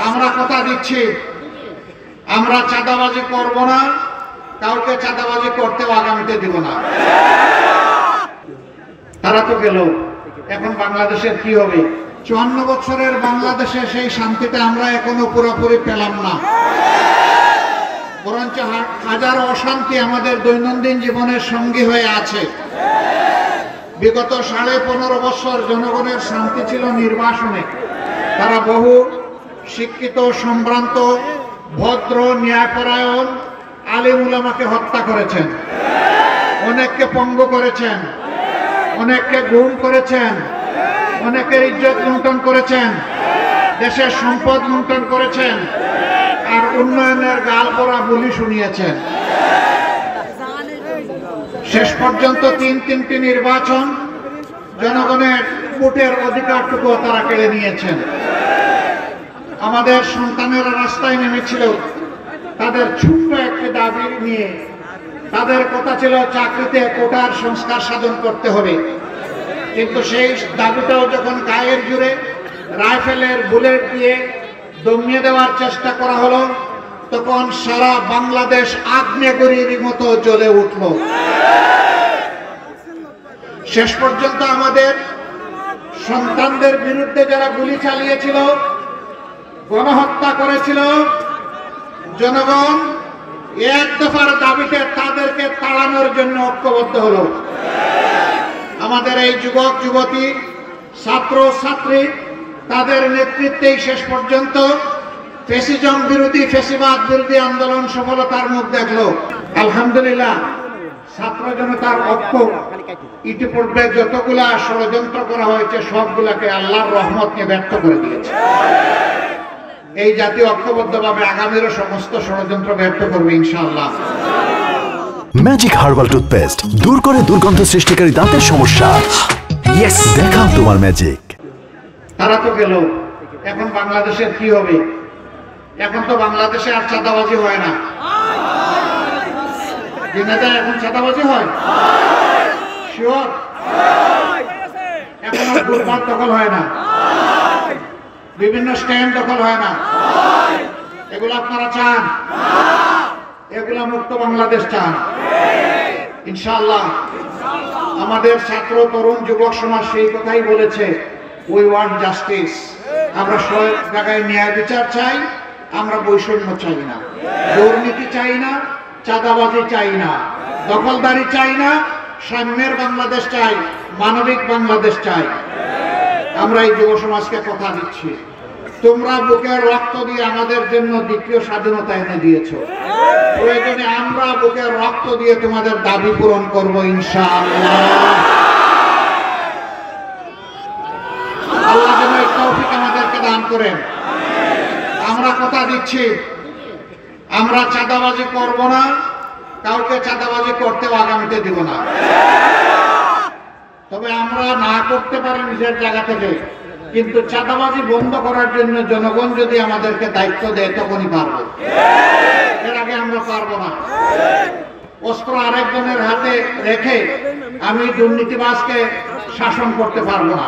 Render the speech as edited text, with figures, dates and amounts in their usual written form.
আমরা কথা দিচ্ছি আমরা চাঁদাবাজি করব না, কাউকে চাঁদাবাজি করতেও আগামীতে দিব না। তারা তো গেল, এখন বাংলাদেশের কি হবে? 54 বছরের বাংলাদেশে সেই শান্তিটা আমরা এখনো পুরোপুরি পেলাম না, বরঞ্চ হাজারো অশান্তি আমাদের দৈনন্দিন জীবনের সঙ্গী হয়ে আছে। বিগত 15.5 বছর জনগণের শান্তি ছিল নির্বাসনে। তারা বহু শিক্ষিত, সম্ভ্রান্ত, ভদ্র, ন্যায়পরায়ণ আলেম উলামাকে হত্যা করেছেন, অনেককে পঙ্গু করেছেন, অনেককে গুম করেছেন, অনেকের ইজ্জত লুণ্ঠন করেছেন, দেশের সম্পদ লুণ্ঠন করেছেন, আর উন্নয়নের গাল পড়া বলি শুনিয়েছেন। শেষ পর্যন্ত তিনটি নির্বাচন, জনগণের ভোটের অধিকারটুকু তারা কেড়ে নিয়েছেন। আমাদের সন্তানেরা রাস্তায় নেমেছিল তাদের ছোট্ট একটি দাবি নিয়ে। তাদের কথা ছিল চাকরিতে কোটার সংস্কার সাধন করতে হবে, কিন্তু সেই দাবিটাও যখন গায়ের জুড়ে রাইফেলের বুলেট দিয়ে দমিয়ে দেওয়ার চেষ্টা করা হলো, তখন সারা বাংলাদেশ আগ্নেয়গিরির মতো জ্বলে উঠল। শেষ পর্যন্ত আমাদের সন্তানদের বিরুদ্ধে যারা গুলি চালিয়েছিল, গণহত্যা করেছিল, জনগণ এক দফার দাবিতে তাদেরকে তাড়ানোর জন্য ঐক্যবদ্ধ হলো। আমাদের এই যুবক যুবতী, ছাত্র ছাত্রী, তাদের নেতৃত্বেই শেষ পর্যন্ত ফ্যাসিজম বিরোধী, ফ্যাসিবাদ বিরোধী আন্দোলন সফলতার মুখ দেখলো। আলহামদুলিল্লাহ, ছাত্র জনতার ঐক্য ইতিপূর্বে যতগুলা ষড়যন্ত্র করা হয়েছে সবগুলাকে আল্লাহর রহমত নিয়ে ব্যর্থ করে দিয়েছে। এই জাতীয় ঐক্যবদ্ধভাবে আগামীরও সমস্ত ষড়যন্ত্র ব্যর্থ করবে ইনশাআল্লাহ। ম্যাজিক হার্বাল টুথপেস্ট দূর করে দুর্গন্ধ সৃষ্টিকারী দাঁতের সমস্যা। ইয়েস, দেখাও তোমার ম্যাজিক। তারা তো গেল, এখন বাংলাদেশের কি হবে? এখন তো বাংলাদেশে আর চাঁদাবাজি হয় না। এখন চাঁদাবাজি হয়, শিওর? এখন আর ফুটপাত দখল হয় না, বিভিন্ন স্ট্যান্ড দখল হয় না। এগুলো আপনারা চান? এগুলা মুক্ত বাংলাদেশ চান ইনশাআল্লাহ। আমাদের ছাত্র, তরুণ, যুবক সমাজ সেই কথাই বলেছে, উই ওয়ান্ট জাস্টিস। আমরা সব জায়গায় ন্যায় বিচার চাই, আমরা বৈষম্য চাই না, দুর্নীতি চাই না, চাঁদাবাজি চাই না, দখলদারি চাই না, সাম্যের বাংলাদেশ চাই, মানবিক বাংলাদেশ চাই। আমরা এই যুব সমাজকে কথা দিচ্ছি, তোমরা বুকের রক্ত দিয়ে আমাদের জন্য দ্বিতীয় স্বাধীনতা এনে দিয়েছো, প্রয়োজনে আমরা বুকের রক্ত দিয়ে তোমাদের দাবি পূরণ করব ইনশাআল্লাহ। আল্লাহ যেন এই তৌফিক আমাদেরকে দান করেন। আমরা কথা দিচ্ছি আমরা চাঁদাবাজি করব না, কাউকে চাঁদাবাজি করতেও আগামীতে দিব না। তবে আমরা না করতে পারি নিজের জায়গা থেকে, কিন্তু চাঁদাবাজি বন্ধ করার জন্য জনগণ যদি আমাদেরকে দায়িত্ব দেয় তখনই পারব, এর আগে আমরা পারবো না। অস্ত্র আরেকজনের হাতে রেখে আমি দুর্নীতিবাজকে শাসন করতে পারবো না।